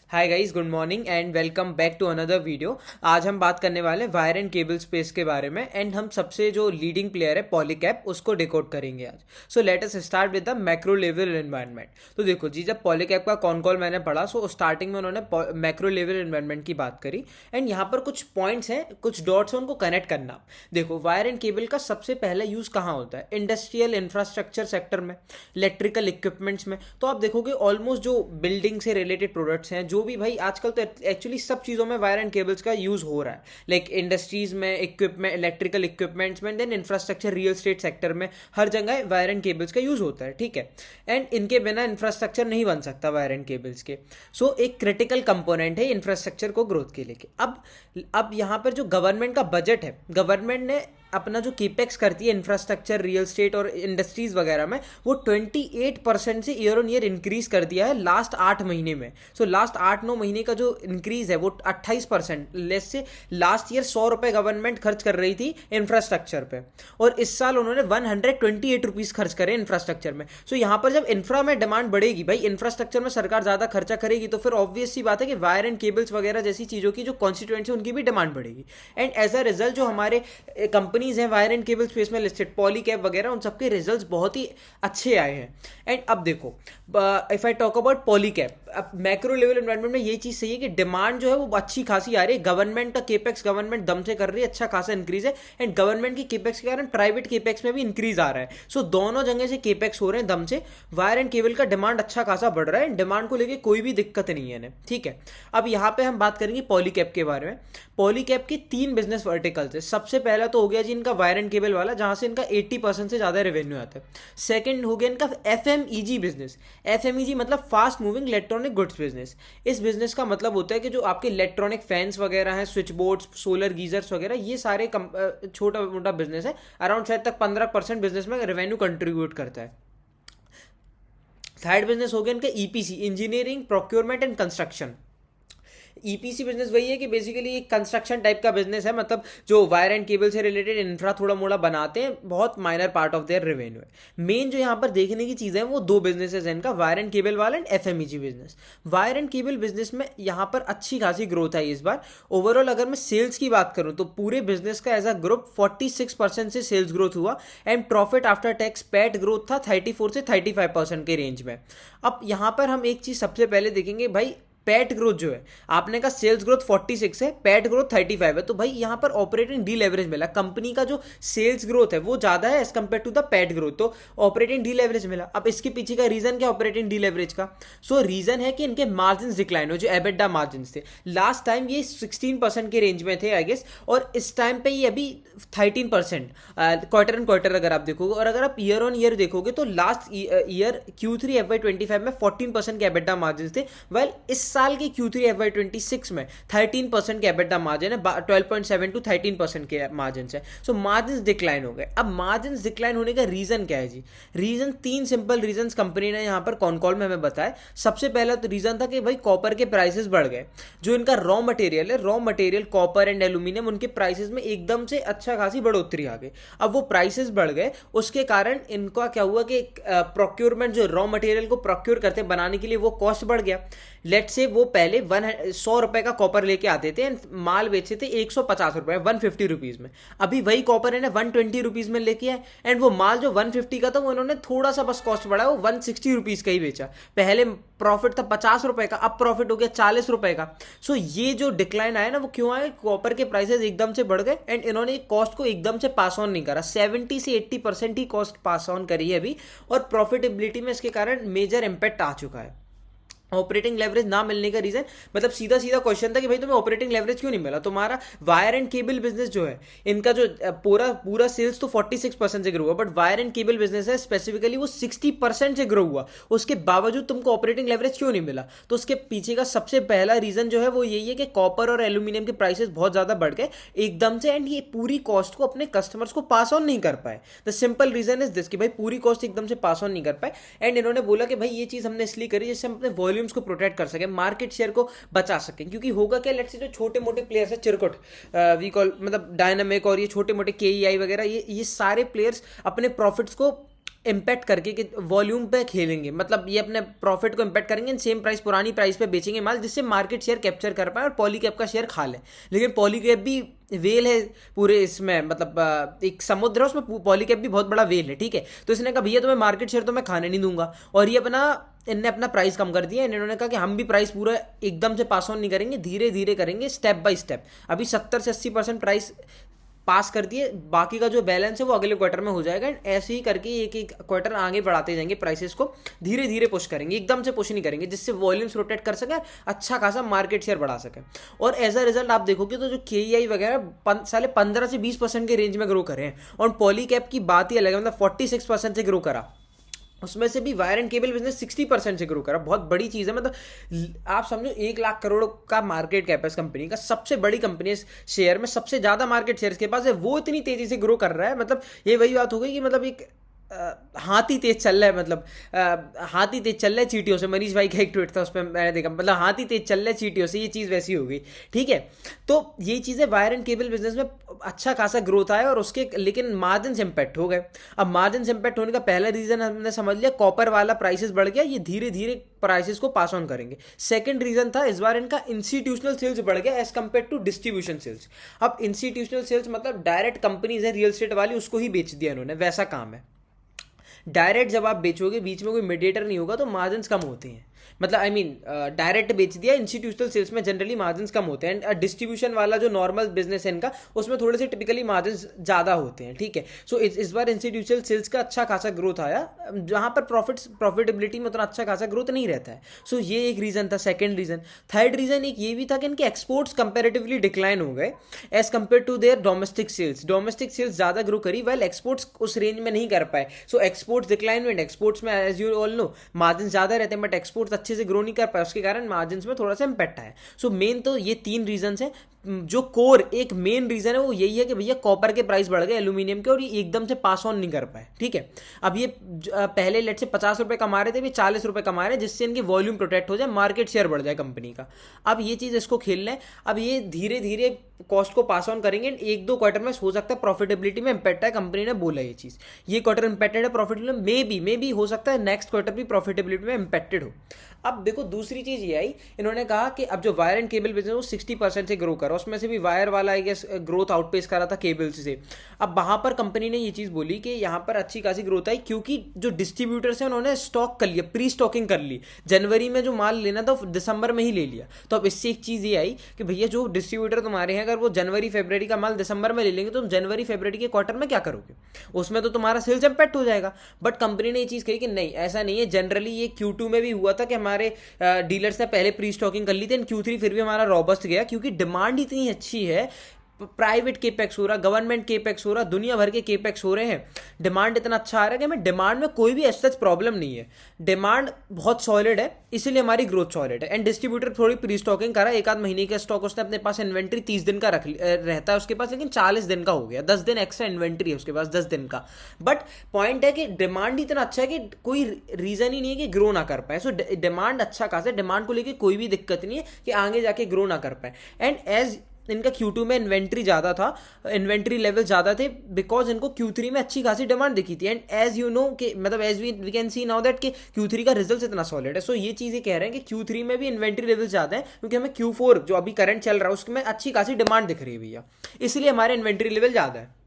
Hi guys, good morning and welcome back to another video. आज हम बात करने वाले हैं वायर एंड केबल स्पेस के बारे में एंड हम सबसे जो लीडिंग प्लेयर है पॉलीकैब उसको डिकोड करेंगे आज। So let us start with the macro level environment. तो देखो जी, जब पॉलीकैब का कॉन कॉल मैंने पढ़ा सो स्टार्टिंग में उन्होंने मैक्रो लेवल एनवायरनमेंट की बात करी एंड यहाँ पर कुछ पॉइंट्स हैं, कुछ डॉट्स हैं, उनको कनेक्ट करना। देखो, वायर एंड केबल का सबसे पहला यूज कहाँ होता है? इंडस्ट्रियल इंफ्रास्ट्रक्चर सेक्टर में, इलेक्ट्रिकल इक्विपमेंट्स में। तो आप देखोगे ऑलमोस्ट जो बिल्डिंग से रिलेटेड प्रोडक्ट्स हैं, जो भी भाई आजकल तो एक्चुअली सब चीज़ों में वायर एंड केबल्स का यूज़ हो रहा है। लाइक इंडस्ट्रीज में, इक्विपमेंट, इलेक्ट्रिकल इक्विपमेंट्स में, then infrastructure, real state sector में, हर जगह वायर एंड केबल्स का यूज़ होता है। ठीक है, एंड इनके बिना इंफ्रास्ट्रक्चर नहीं बन सकता वायर एंड केबल्स के। सो एक क्रिटिकल कंपोनेंट है इंफ्रास्ट्रक्चर को ग्रोथ के लिए। अब यहाँ पर जो गवर्नमेंट का बजट है, गवर्नमेंट ने अपना जो केपेक्स करती है इंफ्रास्ट्रक्चर, रियल स्टेट और इंडस्ट्रीज वगैरह में, वो 28% से ईयर ऑन ईयर इंक्रीज कर दिया है लास्ट 8 महीने में। सो लास्ट 8-9 महीने का जो इंक्रीज है वो 28%। लेस से लास्ट ईयर 100 रुपये गवर्नमेंट खर्च कर रही थी इंफ्रास्ट्रक्चर पे, और इस साल उन्होंने 128 रुपीज़ खर्च करे इंफ्रास्ट्रक्चर में। सो यहाँ पर जब इंफ्रा में डिमांड बढ़ेगी, भाई इंफ्रास्ट्रक्चर में सरकार ज़्यादा खर्चा करेगी, तो फिर ऑब्वियस सी बात है कि वायर एंड केबल्स वगैरह जैसी चीज़ों की जो कॉन्स्टिट्यूएंट्स है उनकी भी डिमांड बढ़ेगी। एंड एज अ रिजल्ट जो हमारे कंपनीज हैं वायर एंड केबल स्पेस में लिस्टेड, पॉलीकैब वगैरह, उन सबके रिजल्ट्स बहुत ही अच्छे आए हैं। एंड अब देखो, if I talk about Polycab, अब मैक्रो लेवल एनवायरनमेंट में ये चीज़ सही है कि डिमांड जो है वो अच्छी खासी आ रही है। गवर्नमेंट का केपेक्स गवर्नमेंट दम से कर रही है, अच्छा खासा इंक्रीज है। एंड गवर्नमेंट की केपेक्स के कारण प्राइवेट केपेक्स में भी इंक्रीज आ रहा है। सो दोनों जगह से केपेक्स हो रहे हैं दम से। वायर एंड केबल का डिमांड अच्छा खासा बढ़ रहा है, डिमांड को लेकर कोई भी दिक्कत नहीं है। ठीक है, अब यहाँ पे हम बात करेंगे पॉलीकैब के बारे में। पॉलीकैब के 3 बिजनेस वर्टिकल्स है। सबसे पहला तो हो गया जी इनका वायर एंड केबल वाला, जहां से इनका 80% से ज़्यादा रेवेन्यू आता है। सेकंड हो गया इनका एफएमईजी बिजनेस। एफएमईजी मतलब fast moving electronic goods business. इस बिजनेस का मतलब होता है कि जो आपके इलेक्ट्रॉनिक फैंस वगैरह हैं, स्विच बोर्ड्स, सोलर गीजर्स वगैरह, ये सारे छोटा मोटा बिजनेस है। अराउंड शायद तक 15% बिजनेस में रेवेन्यू कंट्रीब्यूट करता है। थर्ड बिजनेस हो गया इनका EPC, engineering, procurement and construction. EPC business वही है कि बेसिकली एक कंस्ट्रक्शन टाइप का बिजनेस है, मतलब जो वायर एंड केबल से रिलेटेड इंफ्रा थोड़ा मोड़ा बनाते हैं, बहुत minor part of their revenue है। मेन जो यहाँ पर देखने की चीज़ें हैं वो 2 बिजनेसेस हैं इनका, वायर एंड केबल वाला and FMEG business. Wire and cable business में यहाँ पर अच्छी खासी ग्रोथ है इस बार। ओवरऑल अगर मैं सेल्स की बात करूँ तो पूरे बिजनेस का एज अ ग्रुप 46% से सेल्स ग्रोथ हुआ and profit after tax PAT growth था 34 से 35% के रेंज में। अब यहाँ पर हम एक चीज़ सबसे पहले देखेंगे, भाई पैट ग्रोथ जो है, आपने का सेल्स ग्रोथ 46 है, पैट ग्रोथ 35 है, तो भाई यहां पर ऑपरेटिंग डी लेवरेज मिला। कंपनी का जो सेल्स ग्रोथ है वो ज्यादा है as compare to the PAT growth, तो ऑपरेटिंग डी लेवरेज मिला। अब इसके पीछे का रीजन क्या ऑपरेटिंग डी लेवरेज का? सो रीजन है कि इनके मार्जिन डिक्लाइन हो, जो एबिटा मार्जिन थे। लास्ट टाइम ये 16% के रेंज में थे आई गेस, और इस टाइम पे ये अभी 13% क्वार्टर एंड क्वार्टर अगर आप देखोगे। और अगर आप ईयर ऑन ईयर देखोगे तो लास्ट ईयर Q3 FY25 में 14% के एबिटा मार्जिन थे, वेल इस साल के Q3 FY26 में 13% के एबिटा मार्जिन है, 12.7 to 13% के मार्जिन है। सो मार्जिन डिक्लाइन हो गए। अब मार्जिन डिक्लाइन होने का रीजन क्या है जी? रीजन 3 सिंपल रीजन कंपनी ने यहाँ पर कॉन कॉल में हमें बताया। सबसे पहला तो रीजन था कि भाई कॉपर के प्राइसेस बढ़ गए। जो इनका रॉ मटेरियल है, raw material copper and aluminium, उनके प्राइसेस में एकदम से अच्छा खासी बढ़ोतरी आ गई। अब वो प्राइसेस बढ़ गए, उसके कारण इनका क्या हुआ कि प्रोक्योरमेंट, जो रॉ मटेरियल को प्रोक्योर करते बनाने के लिए, वो कॉस्ट बढ़ गया। लेट से वो पहले 100 रुपए का कॉपर लेके आते थे एंड माल बेचते थे 150 रुपए, 150 रुपीज में। अभी वही कॉपर है ना 120 रुपीज में लेके आए, एंड वो माल जो 150 का था वो इन्होंने थोड़ा सा बस कॉस्ट बढ़ाया, वो 160 रुपीज का ही बेचा। पहले प्रॉफिट था 50 रुपए का, अब प्रॉफिट हो गया 40 रुपए का। सो ये जो डिक्लाइन आया ना, वो क्यों आया? कॉपर के प्राइसेस एकदम से बढ़ गए एंड इन्होंने कॉस्ट को एकदम से पास ऑन नहीं करा। 70 से 80% ही कॉस्ट पास ऑन करी है अभी, और प्रॉफिटेबिलिटी में इसके कारण मेजर इंपैक्ट आ चुका है। ऑपरेटिंग लेवरेज ना मिलने का रीजन, मतलब सीधा सीधा क्वेश्चन था कि भाई तुम्हें ऑपरेटिंग लेवरेज क्यों नहीं मिला? तुम्हारा वायर एंड केबल बिजनेस जो है, इनका जो पूरा सेल्स तो 46% से ग्रो हुआ, but wire and cable business है स्पेसिफिकली वो 60% से ग्रो हुआ, उसके बावजूद तुमको ऑपरेटिंग लेवरेज क्यों नहीं मिला? तो उसके पीछे का सबसे पहला रीजन जो है वो यही है कि कॉपर और एल्यूमिनियम के प्राइसेस बहुत ज्यादा बढ़ गए एकदम से, एंड ये पूरी कॉस्ट को अपने कस्टमर्स को पास ऑन नहीं कर पाए। The simple reason is this कि भाई पूरी कॉस्ट एकदम से पास ऑन नहीं कर पाए, एंड इन्होंने बोला कि भाई ये चीज हमने इसलिए करी जिससे हम अपने वॉल्यूम को प्रोटेक्ट कर सके, मार्केट शेयर को बचा सके। क्योंकि होगा क्या, लेट्स से जो छोटे मोटे प्लेयर्स है, चिरकुट, वी कॉल, मतलब डायनामिक और ये छोटे मोटे KEI वगैरह, ये सारे प्लेयर्स अपने प्रॉफिट्स को इम्पैक्ट करके कि वॉल्यूम पे खेलेंगे, मतलब ये अपने प्रॉफिट को इम्पैक्ट करेंगे, सेम प्राइस पुरानी प्राइस पे बेचेंगे माल, जिससे मार्केट शेयर कैप्चर कर पाए और पॉलीकैब का शेयर खा लें। लेकिन पॉलीकैब भी वेल है पूरे इसमें, मतलब एक समुद्र है उसमें, पॉलीकैब भी बहुत बड़ा वेल है, ठीक है। तो इसने कहा भैया तुम्हें मार्केट शेयर तो मैं खाने नहीं दूंगा, और ये इनने अपना प्राइस कम कर दिया। इन्होंने कहा कि हम भी प्राइस पूरा एकदम से पास ऑन नहीं करेंगे, धीरे धीरे करेंगे, स्टेप बाय स्टेप। अभी 70 से 80% प्राइस पास कर दिए, बाकी का जो बैलेंस है वो अगले क्वार्टर में हो जाएगा। एंड ऐसे ही करके एक एक क्वार्टर आगे बढ़ाते जाएंगे, प्राइसेस को धीरे धीरे पुश करेंगे, एकदम से पुश नहीं करेंगे, जिससे वॉल्यूम्स रोटेट कर सके, अच्छा खासा मार्केट शेयर बढ़ा सके। और एज अ रिजल्ट आप देखोगे तो जो के वगैरह साले 15 से 20% के रेंज में ग्रो करे हैं, और पॉलीकैब की बात ही अलग है, मतलब 46% से ग्रो करा। उसमें से भी वायर एंड केबल बिजनेस 60% से ग्रो करा, बहुत बड़ी चीज़ है। मतलब आप समझो 1 लाख करोड़ का मार्केट कैप है इस कंपनी का, सबसे बड़ी कंपनी इस शेयर में, सबसे ज़्यादा मार्केट शेयर के पास है, वो इतनी तेज़ी से ग्रो कर रहा है। मतलब ये वही बात हो गई कि मतलब एक हाथी तेज चल रहा है, मतलब हाथी तेज चल रहा है चींटियों से। मनीष भाई का एक ट्वीट था, उस पर मैंने देखा, मतलब हाथी तेज चल रहा है चींटियों से, ये चीज़ वैसी हो गई, ठीक है। तो ये चीज़ें वायर एंड केबल बिजनेस में अच्छा खासा ग्रोथ आया, और उसके लेकिन मार्जिन इम्पैक्ट हो गए। अब मार्जिन इम्पैक्ट होने का पहला रीजन हमने समझ लिया, कॉपर वाला प्राइसेस बढ़ गया, ये धीरे धीरे प्राइसेस को पास ऑन करेंगे। सेकंड रीजन था इस बार इनका इंस्टीट्यूशनल सेल्स बढ़ गया as compare to distribution sales. अब इंस्टीट्यूशनल सेल्स मतलब डायरेक्ट कंपनीज है रियल एस्टेट वाली, उसको ही बेच दिया इन्होंने, वैसा काम है। डायरेक्ट जब आप बेचोगे, बीच में कोई मीडिएटर नहीं होगा, तो मार्जिन कम होते हैं। मतलब आई मीन डायरेक्ट बेच दिया, इंस्टीट्यूशनल सेल्स में जनरली मार्जिन कम होते हैं। एंड डिस्ट्रीब्यूशन वाला जो नॉर्मल बिजनेस है इनका, उसमें थोड़े से टिपिकली मार्जिन ज़्यादा होते हैं, ठीक है। सो इस बार इंस्टीट्यूशनल सेल्स का अच्छा खासा ग्रोथ आया, जहाँ पर प्रॉफिटेबिलिटी में उतना अच्छा खासा ग्रोथ नहीं रहता है। सो ये एक रीज़न था, सेकेंड रीज़न। थर्ड रीज़न एक ये भी था कि इनके एक्सपोर्ट्स कंपेरेटिवली डिक्लाइन हो गए as compare to their domestic sales. Domestic sales ज़्यादा ग्रो करी, वेल एक्सपोर्ट्स उस रेंज में नहीं कर पाए। सो एक्सपोर्ट्स डिक्लाइनमेंट, एक्सपोर्ट्स में as you all know margin ज़्यादा रहते हैं, बट एक्सपोर्ट्स अच्छे से ग्रो नहीं कर पाए, उसके कारण मार्जिन में थोड़ा सा इंपैक्ट आया। सो मेन तो ये 3 रीजन है। जो कोर एक मेन रीजन है वो यही है कि भैया कॉपर के प्राइस बढ़ गए, एल्यूमिनियम के, और ये एकदम से पास ऑन नहीं कर पाए, ठीक है। अब ये पहले लेट से 50 रुपए कमा रहे थे, भी 40 रुपए कमा रहे हैं, जिससे इनकी वॉल्यूम प्रोटेक्ट हो जाए, मार्केट शेयर बढ़ जाए कंपनी का। अब ये चीज़ इसको खेलना है। अब ये धीरे धीरे कॉस्ट को पास ऑन करेंगे, 1-2 क्वार्टर में हो सकता है प्रॉफिटेबिलिटी में इंपैक्ट है, कंपनी ने बोला ये चीज़। ये क्वार्टर इंपैक्टेड है प्रॉफिटेबिलिटी में भी हो सकता है नेक्स्ट क्वार्टर भी प्रॉफिटेबिलिटी में इंपैक्टेड हो। अब देखो दूसरी चीज़ ये आई, इन्होंने कहा कि अब जो वायर एंड केबल बिजनेस वो 60% से ग्रो करा, उसमें से भी वायर वाला आई गेस ग्रोथ आउटपेस करा था केबल्स से। अब वहाँ पर कंपनी ने ये चीज़ बोली कि यहाँ पर अच्छी खासी ग्रोथ आई, क्योंकि जो डिस्ट्रीब्यूटर्स हैं उन्होंने स्टॉक कर लिया, प्री स्टॉकिंग कर ली। जनवरी में जो माल लेना था दिसंबर में ही ले लिया। तो अब इससे एक चीज़ ये आई कि भैया जो डिस्ट्रीब्यूटर तुम्हारे हैं, अगर वो जनवरी फरवरी का माल दिसंबर में ले लेंगे, तो तुम जनवरी फरवरी के क्वार्टर में क्या करोगे? उसमें तो तुम्हारा सेल्स इंपैक्ट हो जाएगा। बट कंपनी ने ये चीज़ कही कि नहीं, ऐसा नहीं है। जनरली ये Q2 में भी हुआ था कि हमारे डीलर्स ने पहले प्री स्टॉकिंग कर ली थी, Q3 फिर भी हमारा रॉबस्ट गया, क्योंकि डिमांड इतनी अच्छी है। प्राइवेट केपेक्स हो रहा, गवर्नमेंट केपेक्स हो रहा, दुनिया भर के केपेक्स हो रहे हैं, डिमांड इतना अच्छा आ रहा है कि हमें डिमांड में कोई भी ऐसा प्रॉब्लम नहीं है। डिमांड बहुत सॉलिड है, इसीलिए हमारी ग्रोथ सॉलिड है। एंड डिस्ट्रीब्यूटर थोड़ी प्री स्टॉकिंग करा, 1-आध महीने का स्टॉक उसने अपने पास, इन्वेंट्री 30 दिन का रहता है उसके पास, लेकिन 40 दिन का हो गया, 10 दिन एक्स्ट्रा इन्वेंट्री है उसके पास, 10 दिन का। बट पॉइंट है कि डिमांड इतना अच्छा है कि कोई रीजन ही नहीं है कि ग्रो ना कर पाए। सो डिमांड अच्छा खासा, डिमांड को लेकर कोई भी दिक्कत नहीं है कि आगे जाके ग्रो ना कर पाए। एंड एज इनका Q2 में इन्वेंट्री ज़्यादा था, इन्वेंट्री लेवल ज़्यादा थे, बिकॉज इनको Q3 में अच्छी खासी डिमांड दिखी थी। एंड एज यू नो कि मतलब as we can see now that कि Q3 का रिजल्ट इतना सॉलिड है। सो ये चीज़ें कह रहे हैं कि Q3 में भी इन्वेंट्री लेवल ज़्यादा है, क्योंकि हमें Q4 जो अभी करंट चल रहा है उसमें अच्छी खासी डिमांड दिख रही है भैया, इसलिए हमारे इन्वेंट्री लेवल ज़्यादा है,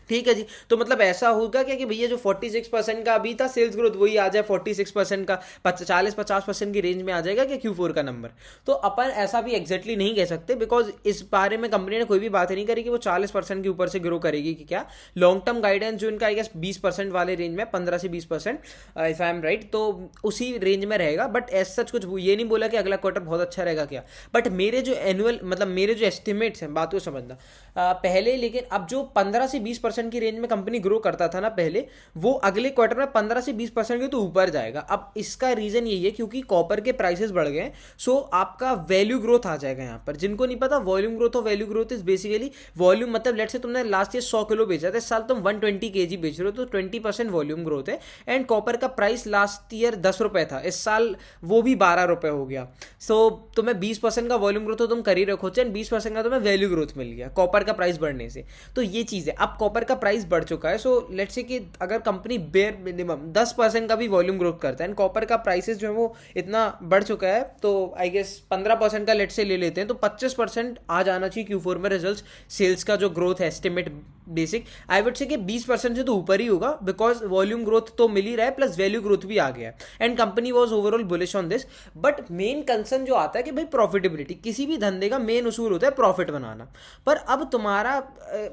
ठीक है जी। तो मतलब ऐसा होगा क्या कि भैया जो 46% का अभी था सेल्स ग्रोथ, वही आ जाए 46% का, 40-50% की रेंज में आ जाएगा क्या Q4 का नंबर? तो अपन ऐसा भी एग्जैक्टली नहीं कह सकते, बिकॉज इस बारे में कंपनी ने कोई भी बात नहीं करी कि वो 40% के ऊपर से ग्रो करेगी कि क्या। लॉन्ग टर्म गाइडेंस जो इनका आई गेस 20% वाले रेंज में, 15 से 20%, इफ आई एम राइट, तो उसी रेंज में रहेगा। बट एज सच कुछ ये नहीं बोला कि अगला क्वार्टर बहुत अच्छा रहेगा क्या। बट मेरे जो एनुअल मतलब मेरे जो एस्टिमेट्स हैं, बात को समझना पहले, लेकिन अब जो 15 से 20% की रेंज में कंपनी ग्रो करता था ना पहले, वो अगले क्वार्टर में 15 से 20% के तो ऊपर जाएगा। अब इसका रीजन यही है क्योंकि कॉपर के प्राइसेस बढ़ गए, सो आपका वैल्यू ग्रोथ आ जाएगा यहाँ पर। जिनको नहीं पता, वॉल्यूम ग्रोथ और value growth is basically volume, मतलब लेट से तुमने लास्ट ईयर 100 किलो बेचा था, इस साल तुम 120 kg बेच रहे हो, तो 20% वॉल्यूम ग्रोथ है। एंड कॉपर का प्राइस लास्ट ईयर 10 रुपए था, इस साल वो भी 12 रुपए हो गया। सो तुम्हें 20% का वॉल्यूम ग्रोथ तो तुम कर ही रखो, एंड 20% का तुम्हें वैल्यू ग्रोथ मिल गया कॉपर का प्राइस बढ़ने से। तो ये चीज़ है। अब कॉपर का प्राइस बढ़ चुका है, सो लेट्स से कि अगर कंपनी बेयर मिनिमम 10% का भी वॉल्यूम ग्रोथ करता है एंड कॉपर का प्राइसेस जो है वो इतना बढ़ चुका है, तो आई गेस 15% का लेट्स से ले लेते हैं, तो 25% आ जाना चाहिए Q4 में रिजल्ट्स सेल्स का जो ग्रोथ है estimate basic. I would say कि 20% से तो ऊपर ही होगा, बिकॉज वॉल्यूम ग्रोथ तो मिल ही रहा है प्लस वैल्यू ग्रोथ भी आ गया है and company was overall bullish on this. But main concern जो आता है कि भाई प्रॉफिटेबिलिटी, किसी भी धंधे का मेन उसूल होता है प्रॉफिट बनाना। पर अब तुम्हारा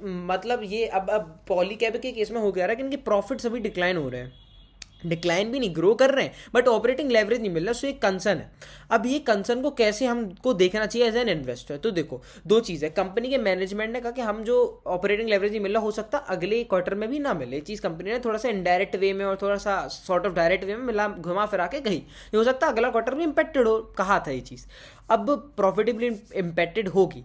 मतलब ये अब पॉलीकैब के केस में हो गया रहा है कि इनके प्रॉफिट्स अभी डिक्लाइन हो रहे हैं, डिक्लाइन भी नहीं, ग्रो कर रहे हैं, बट ऑपरेटिंग लेवरेज नहीं मिल रहा, सो एक कंसर्न है। अब ये कंसर्न को कैसे हमको देखना चाहिए एज एन इन्वेस्टर? तो देखो दो चीज़ है, कंपनी के मैनेजमेंट ने कहा कि हम जो ऑपरेटिंग लेवरेज नहीं मिल रहा, हो सकता अगले क्वार्टर में भी ना मिले। ये चीज़ कंपनी ने थोड़ा सा इनडायरेक्ट वे में और थोड़ा सा सॉर्ट ऑफ डायरेक्ट वे में मिला, घुमा फिरा के कही, ये हो सकता अगला क्वार्टर भी इंपैक्टेड हो, कहा था ये चीज़। अब प्रॉफिटेबली इंपैक्टेड होगी,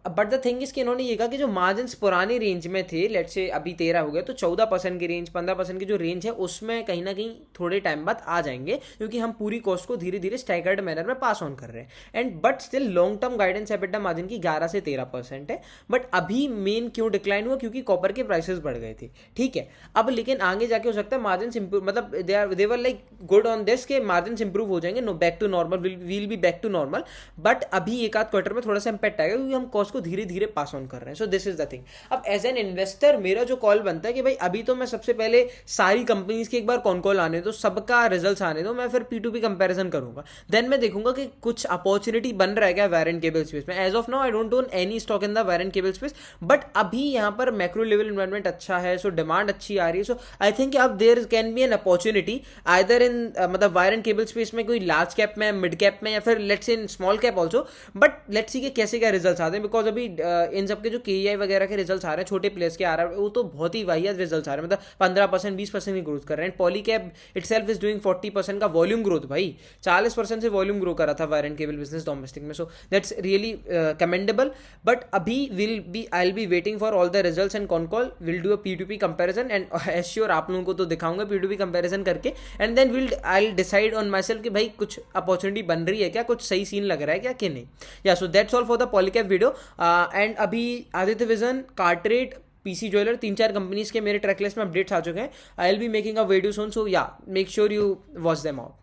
बट द थिंग इज कि इन्होंने ये कहा कि जो मार्जिन्स पुरानी रेंज में थे, लेट से अभी 13 हो गए, तो 14% की रेंज, 15% की जो रेंज है उसमें कहीं ना कहीं थोड़े टाइम बाद आ जाएंगे, क्योंकि हम पूरी कॉस्ट को धीरे धीरे स्टैगर्ड मैनर में पास ऑन कर रहे हैं। And but still long term guidance EBITDA margin की 11 से 13% है। बट अभी मेन क्यों डिक्लाइन हुआ? क्योंकि कॉपर के प्राइसेस बढ़ गए थे, ठीक है। अब लेकिन आगे जाके हो सकता है मार्जिन इंप्रूव, मतलब they were like good on this के मार्जिन इंप्रूव हो जाएंगे, no back to normal, will be back to normal. But अभी एक आध क्वार्टर में थोड़ा सा इंपैक्ट आएगा, क्योंकि हम कॉस्ट को धीरे धीरे पास ऑन कर रहे हैं। So this is the thing. अब एज एन इन्वेस्टर मेरा जो कॉल बनता है कि भाई अभी तो मैं सबसे पहले सारी कंपनीज के एक बार कौन कॉल आने दो, सबका रिजल्ट्स आने दो, मैं फिर P2P कंपैरिजन करूंगा, देन मैं देखूंगा कि कुछ अपॉर्चुनिटी बन रहा है क्या वायर एंड केबल स्पेस में। As of now I don't own any stock in the wire and cable space, but अभी यहाँ पर मैक्रो लेवल इन्वायरमेंट अच्छा है, सो डिमांड अच्छी आ रही है। सो आई थिंक अब there can be an opportunity either in मतलब वायर एंड केबल स्पेस में, कोई लार्ज कैप में, मिड कैप में, या फिर let's in small cap also. But let's see कि कैसे क्या रिजल्ट्स आते हैं, बिकॉज अभी इन सबके जो KEI वगैरह के रिजल्ट्स आ रहे हैं, छोटे प्लेयर्स के आ रहा है, वो तो बहुत ही वाहियात रिजल्ट्स आ रहे हैं, मतलब 15% 20% की ग्रोथ कर रहे हैं। पॉलीकैब इटसेल्फ इज डूइंग 40% का वॉल्यूम ग्रोथ, भाई 40% से वॉल्यूम ग्रो कर रहा था wire and cable business domestic में। So that's really commendable. But अभी I will be waiting for all the results and con call, will do a P2P comparison and as sure आप लोगों को तो दिखाऊंगा P2P कंपैरिजन करके, and then I will decide on myself कि भाई कुछ अपॉर्चुनिटी बन रही है क्या, कुछ सही सीन लग रहा है क्या कि नहीं। Yeah so that's all for the Polycab video. And अभी आदित्य विजन, कार्टरेट, PC ज्वेलर, 3-4 कंपनीज के मेरे ट्रैकलिस्ट में अपडेट्स आ चुके हैं। I will be making a video soon, so yeah make sure you watch them out.